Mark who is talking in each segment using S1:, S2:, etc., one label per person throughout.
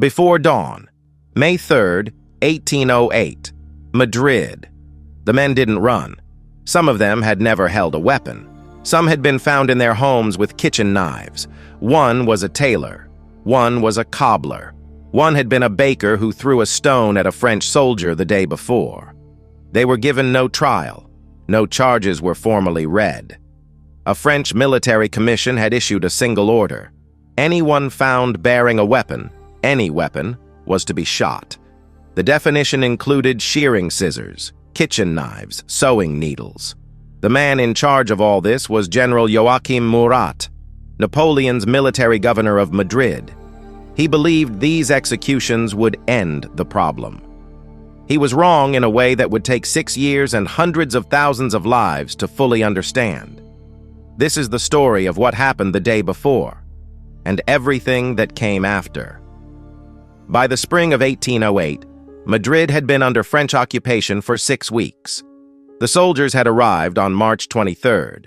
S1: Before dawn, May 3rd, 1808, Madrid. The men didn't run. Some of them had never held a weapon. Some had been found in their homes with kitchen knives. One was a tailor. One was a cobbler. One had been a baker who threw a stone at a French soldier the day before. They were given no trial. No charges were formally read. A French military commission had issued a single order. Anyone found bearing a weapon, any weapon, was to be shot. The definition included shearing scissors, kitchen knives, sewing needles. The man in charge of all this was General Murat, Napoleon's military governor of Madrid. He believed these executions would end the problem. He was wrong in a way that would take 6 years and hundreds of thousands of lives to fully understand. This is the story of what happened the day before, and everything that came after. By the spring of 1808, Madrid had been under French occupation for 6 weeks. The soldiers had arrived on March 23rd.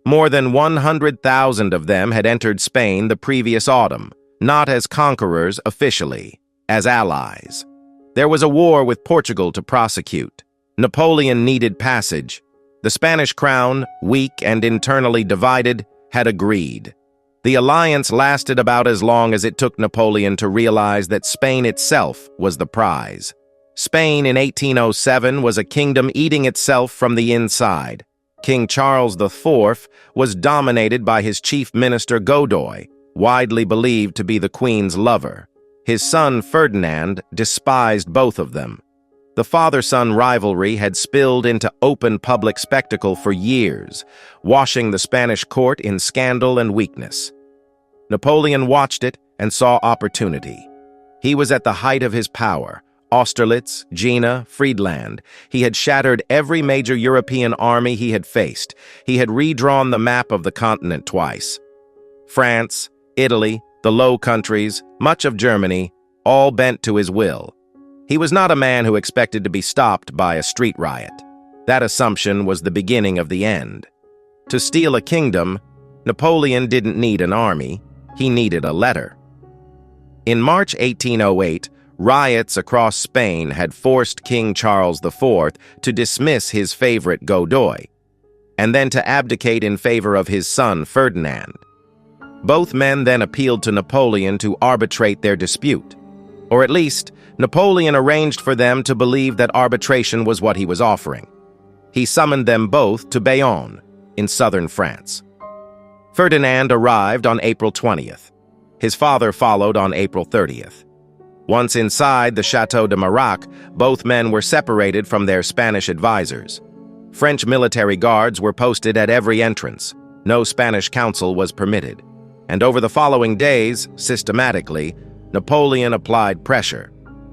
S1: More than 100,000 of them had entered Spain the previous autumn, not as conquerors officially, as allies. There was a war with Portugal to prosecute. Napoleon needed passage. The Spanish crown, weak and internally divided, had agreed. The alliance lasted about as long as it took Napoleon to realize that Spain itself was the prize. Spain in 1807 was a kingdom eating itself from the inside. King Charles IV was dominated by his chief minister Godoy, widely believed to be the Queen's lover. His son Ferdinand despised both of them. The father-son rivalry had spilled into open public spectacle for years, washing the Spanish court in scandal and weakness. Napoleon watched it and saw opportunity. He was at the height of his power. Austerlitz, Jena, Friedland. He had shattered every major European army he had faced. He had redrawn the map of the continent twice. France, Italy, the Low Countries, much of Germany, all bent to his will. He was not a man who expected to be stopped by a street riot. That assumption was the beginning of the end. To steal a kingdom, Napoleon didn't need an army, he needed a letter. In March 1808, riots across Spain had forced King Charles IV to dismiss his favorite Godoy, and then to abdicate in favor of his son Ferdinand. Both men then appealed to Napoleon to arbitrate their dispute, or at least Napoleon arranged for them to believe that arbitration was what he was offering. He summoned them both to Bayonne, in southern France. Ferdinand arrived on April 20th. His father followed on April 30th. Once inside the Château de Mirac, both men were separated from their Spanish advisors. French military guards were posted at every entrance. No Spanish counsel was permitted. And over the following days, systematically, Napoleon applied pressure.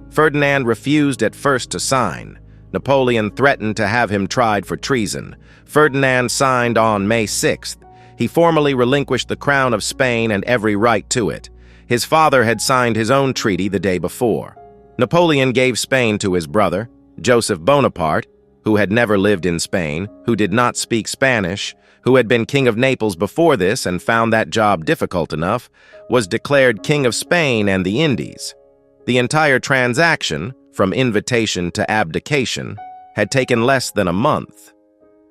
S1: Ferdinand refused at first to sign. Napoleon threatened to have him tried for treason. Ferdinand signed on May 6th. He formally relinquished the crown of Spain and every right to it. His father had signed his own treaty the day before. Napoleon gave Spain to his brother, Joseph Bonaparte, who had never lived in Spain, who did not speak Spanish, who had been king of Naples before this and found that job difficult enough, was declared king of Spain and the Indies. The entire transaction, from invitation to abdication, had taken less than a month.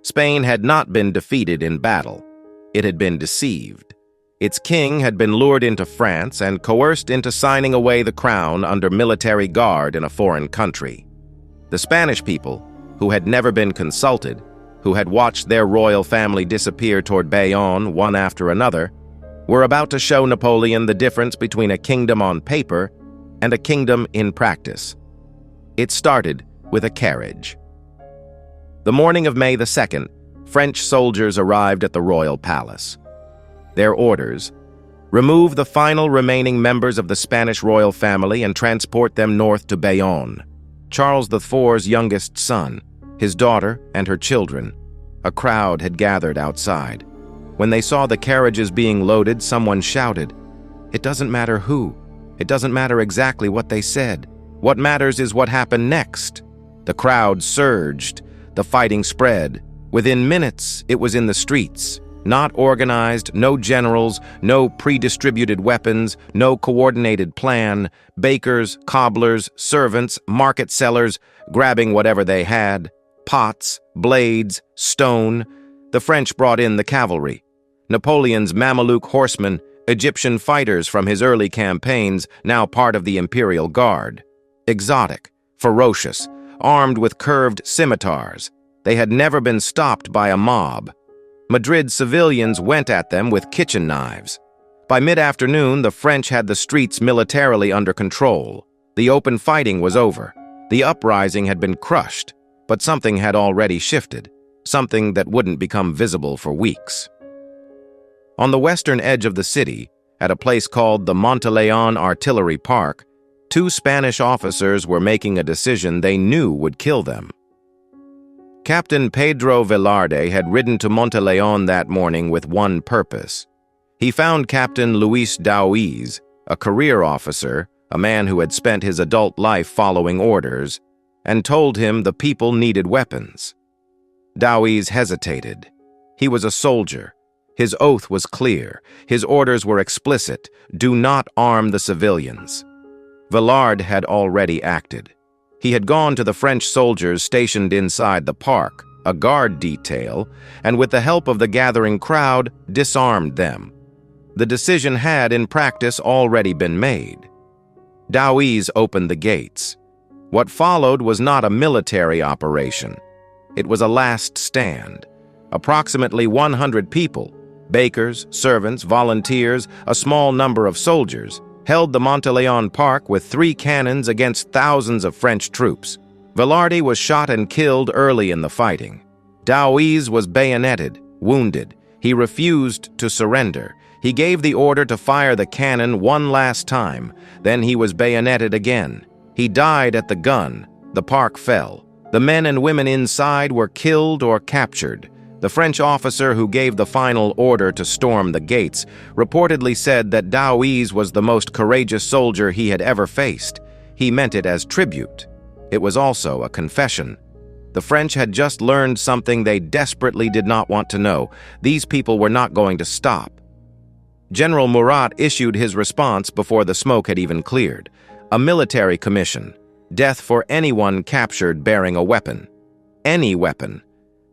S1: Spain had not been defeated in battle. It had been deceived. Its king had been lured into France and coerced into signing away the crown under military guard in a foreign country. The Spanish people, who had never been consulted, who had watched their royal family disappear toward Bayonne one after another, were about to show Napoleon the difference between a kingdom on paper and a kingdom in practice. It started with a carriage. The morning of May the 2nd, French soldiers arrived at the royal palace. Their orders: remove the final remaining members of the Spanish royal family and transport them north to Bayonne. Charles IV's youngest son, his daughter, and her children. A crowd had gathered outside. When they saw the carriages being loaded, someone shouted, "It doesn't matter who. It doesn't matter exactly what they said. What matters is what happened next." The crowd surged. The fighting spread. Within minutes, it was in the streets. Not organized, no generals, no pre-distributed weapons, no coordinated plan, bakers, cobblers, servants, market sellers, grabbing whatever they had, pots, blades, stone. The French brought in the cavalry. Napoleon's Mameluke horsemen, Egyptian fighters from his early campaigns, now part of the Imperial Guard. Exotic, ferocious, armed with curved scimitars. They had never been stopped by a mob. Madrid civilians went at them with kitchen knives. By mid-afternoon, the French had the streets militarily under control. The open fighting was over. The uprising had been crushed, but something had already shifted, something that wouldn't become visible for weeks. On the western edge of the city, at a place called the Monteleón Artillery Park, two Spanish officers were making a decision they knew would kill them. Captain Pedro Velarde had ridden to Monteleón that morning with one purpose. He found Captain Luis Daoiz, a career officer, a man who had spent his adult life following orders, and told him the people needed weapons. Daoiz hesitated. He was a soldier. His oath was clear. His orders were explicit. Do not arm the civilians. Velarde had already acted. He had gone to the French soldiers stationed inside the park, a guard detail, and with the help of the gathering crowd, disarmed them. The decision had, in practice, already been made. Daoiz opened the gates. What followed was not a military operation. It was a last stand. Approximately 100 people, bakers, servants, volunteers, a small number of soldiers, held the Monteleón Park with 3 cannons against thousands of French troops. Velarde was shot and killed early in the fighting. Daoiz was bayoneted, wounded. He refused to surrender. He gave the order to fire the cannon one last time. Then he was bayoneted again. He died at the gun. The park fell. The men and women inside were killed or captured. The French officer who gave the final order to storm the gates reportedly said that Daoiz was the most courageous soldier he had ever faced. He meant it as tribute. It was also a confession. The French had just learned something they desperately did not want to know. These people were not going to stop. General Murat issued his response before the smoke had even cleared. A military commission. Death for anyone captured bearing a weapon. Any weapon.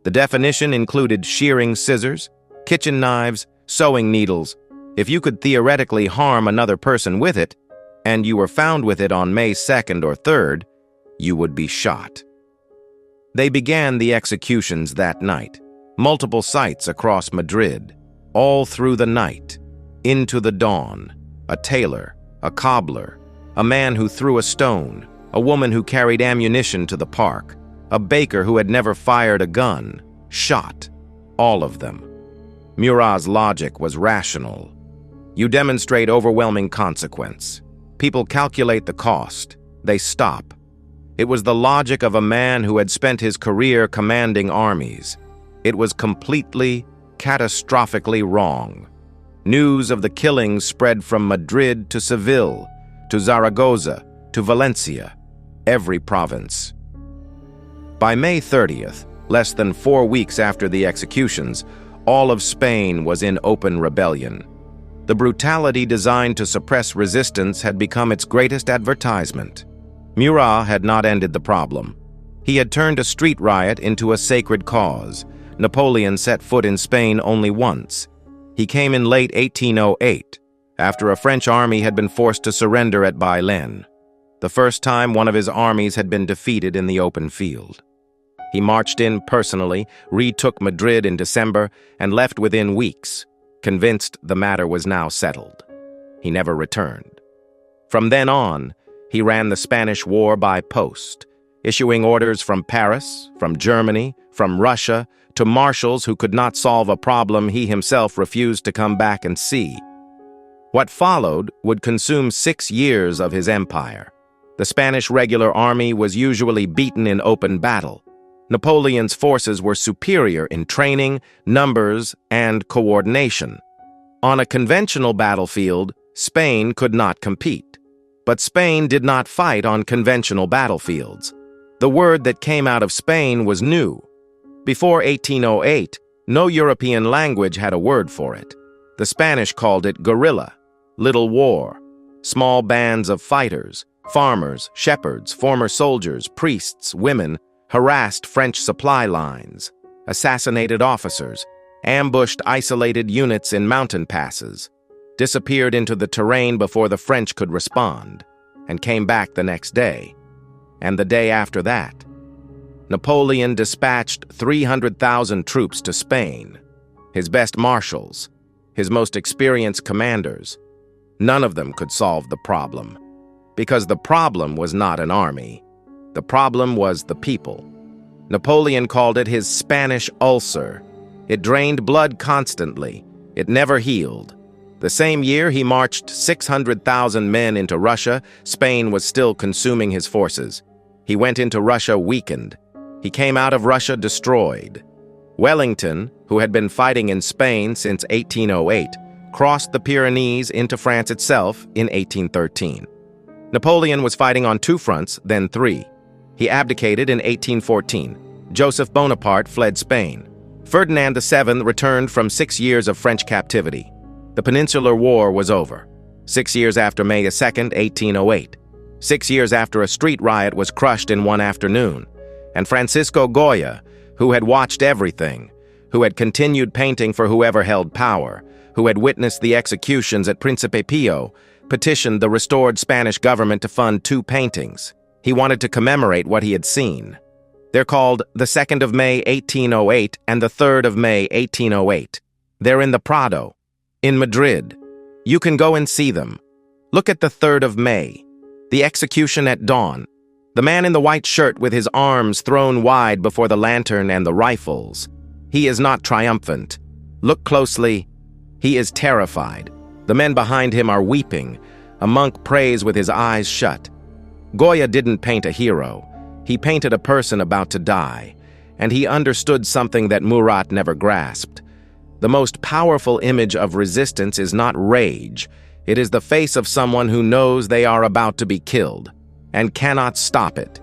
S1: The definition included shearing scissors, kitchen knives, sewing needles. If you could theoretically harm another person with it, and you were found with it on May 2nd or 3rd, you would be shot. They began the executions that night. Multiple sites across Madrid, all through the night, into the dawn. A tailor, a cobbler, a man who threw a stone, a woman who carried ammunition to the park, a baker who had never fired a gun, shot, all of them. Murat's logic was rational. You demonstrate overwhelming consequence. People calculate the cost. They stop. It was the logic of a man who had spent his career commanding armies. It was completely, catastrophically wrong. News of the killings spread from Madrid to Seville, to Zaragoza, to Valencia, every province. By May 30th, less than 4 weeks after the executions, all of Spain was in open rebellion. The brutality designed to suppress resistance had become its greatest advertisement. Murat had not ended the problem. He had turned a street riot into a sacred cause. Napoleon set foot in Spain only once. He came in late 1808, after a French army had been forced to surrender at Bayonne, the first time one of his armies had been defeated in the open field. He marched in personally, retook Madrid in December, and left within weeks, convinced the matter was now settled. He never returned. From then on, he ran the Spanish War by post, issuing orders from Paris, from Germany, from Russia, to marshals who could not solve a problem he himself refused to come back and see. What followed would consume 6 years of his empire. The Spanish regular army was usually beaten in open battle. Napoleon's forces were superior in training, numbers, and coordination. On a conventional battlefield, Spain could not compete. But Spain did not fight on conventional battlefields. The word that came out of Spain was new. Before 1808, No European language had a word for it. The Spanish called it guerrilla, little war, small bands of fighters, farmers, shepherds, former soldiers, priests, women, harassed French supply lines, assassinated officers, ambushed isolated units in mountain passes, disappeared into the terrain before the French could respond, and came back the next day, and the day after that. Napoleon dispatched 300,000 troops to Spain, his best marshals, his most experienced commanders. None of them could solve the problem, because the problem was not an army. The problem was the people. Napoleon called it his Spanish ulcer. It drained blood constantly. It never healed. The same year he marched 600,000 men into Russia, Spain was still consuming his forces. He went into Russia weakened. He came out of Russia destroyed. Wellington, who had been fighting in Spain since 1808, crossed the Pyrenees into France itself in 1813. Napoleon was fighting on 2 fronts, then 3. He abdicated in 1814. Joseph Bonaparte fled Spain. Ferdinand VII returned from 6 years of French captivity. The Peninsular War was over. 6 years after May 2, 1808. 6 years after a street riot was crushed in one afternoon. And Francisco Goya, who had watched everything, who had continued painting for whoever held power, who had witnessed the executions at Príncipe Pío, petitioned the restored Spanish government to fund 2 paintings. He wanted to commemorate what he had seen. They're called the 2nd of May, 1808, and the 3rd of May, 1808. They're in the Prado, in Madrid. You can go and see them. Look at the 3rd of May, the execution at dawn. The man in the white shirt with his arms thrown wide before the lantern and the rifles. He is not triumphant. Look closely. He is terrified. The men behind him are weeping. A monk prays with his eyes shut. Goya didn't paint a hero. He painted a person about to die, and he understood something that Murat never grasped. The most powerful image of resistance is not rage. It is the face of someone who knows they are about to be killed and cannot stop it.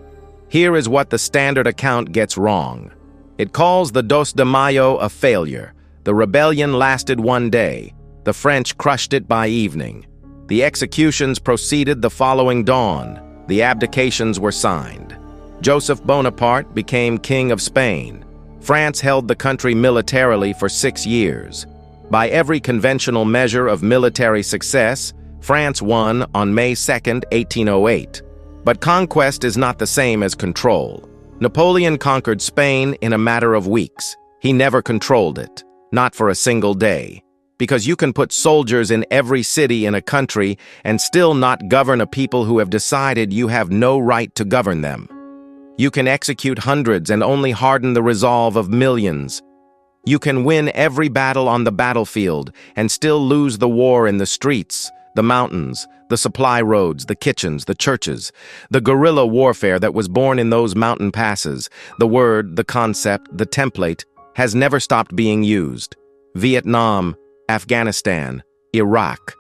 S1: Here is what the standard account gets wrong. It calls the 2 de Mayo a failure. The rebellion lasted 1 day. The French crushed it by evening. The executions proceeded the following dawn. The abdications were signed. Joseph Bonaparte became King of Spain. France held the country militarily for 6 years. By every conventional measure of military success, France won on May 2, 1808. But conquest is not the same as control. Napoleon conquered Spain in a matter of weeks. He never controlled it, not for a single day. Because you can put soldiers in every city in a country and still not govern a people who have decided you have no right to govern them. You can execute hundreds and only harden the resolve of millions. You can win every battle on the battlefield and still lose the war in the streets, the mountains, the supply roads, the kitchens, the churches. The guerrilla warfare that was born in those mountain passes, the word, the concept, the template, has never stopped being used. Vietnam, Afghanistan, Iraq.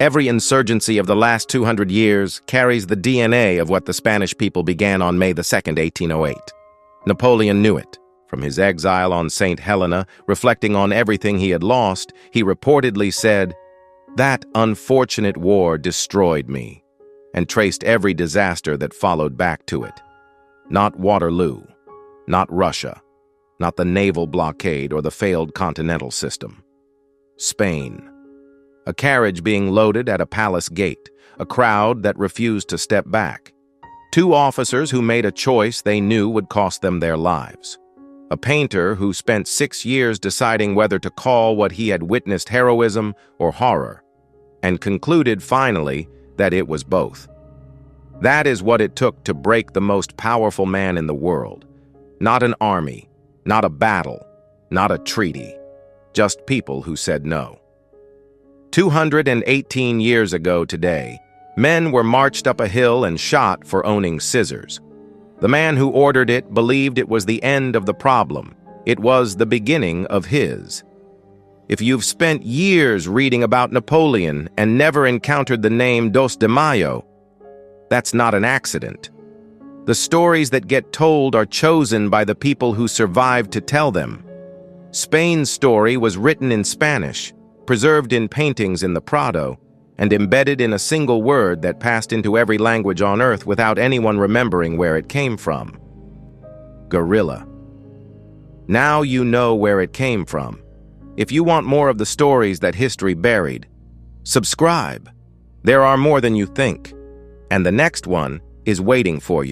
S1: Every insurgency of the last 200 years carries the DNA of what the Spanish people began on May 2, 1808. Napoleon knew it. From his exile on St. Helena, reflecting on everything he had lost, he reportedly said, "That unfortunate war destroyed me," and traced every disaster that followed back to it. Not Waterloo, not Russia, not the naval blockade or the failed continental system. Spain. A carriage being loaded at a palace gate, a crowd that refused to step back. 2 officers who made a choice they knew would cost them their lives. A painter who spent 6 years deciding whether to call what he had witnessed heroism or horror, and concluded finally that it was both. That is what it took to break the most powerful man in the world. Not an army, not a battle, not a treaty, just people who said no. 218 years ago today, men were marched up a hill and shot for owning scissors. The man who ordered it believed it was the end of the problem. It was the beginning of his. If you've spent years reading about Napoleon and never encountered the name 2 de Mayo, that's not an accident. The stories that get told are chosen by the people who survived to tell them. Spain's story was written in Spanish, preserved in paintings in the Prado, and embedded in a single word that passed into every language on earth without anyone remembering where it came from. Guerrilla. Now you know where it came from. If you want more of the stories that history buried, subscribe. There are more than you think, and the next one is waiting for you.